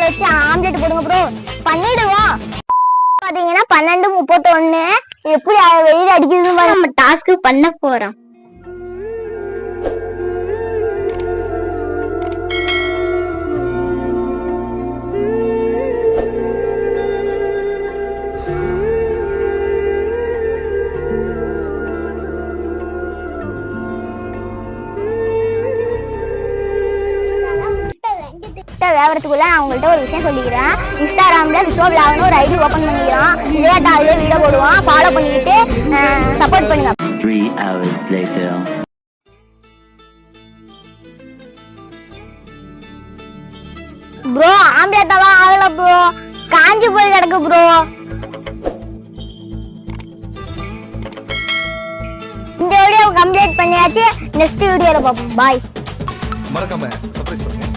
வச்சு ஆம்லெட் போடுங்க ப்ரோ. பண்ணிடுவோம். பாத்தீங்கன்னா 12:31 எப்படி வெயில் அடிக்குதுன்னு நம்ம டாஸ்க் பண்ண போறோம். வேவறதுக்குள்ள நான் உங்கள்கிட்ட ஒரு விஷயம் சொல்லிக்கிறேன். இன்ஸ்டாகிராம்ல விஸ்வா விளாக்னு ஒரு ஐடி ஓபன் பண்ணிக்கிறோம். விளையாட்டு அதுல வீடியோ போடுவோம். ஃபாலோ பண்ணிட்டு சப்போர்ட் பண்ணுங்க. 3 hours later. ப்ரோ ஆம்லெட்டவா ஆகல ப்ரோ, காஞ்சி போய் கிடக்கு ப்ரோ. இந்த வீடியோ கம்ப்ளீட் பண்ணியாச்சு. நெக்ஸ்ட் வீடியோல பாப்போம். பாய். மறக்காம சர்ப்ரைஸ் பண்ணுங்க.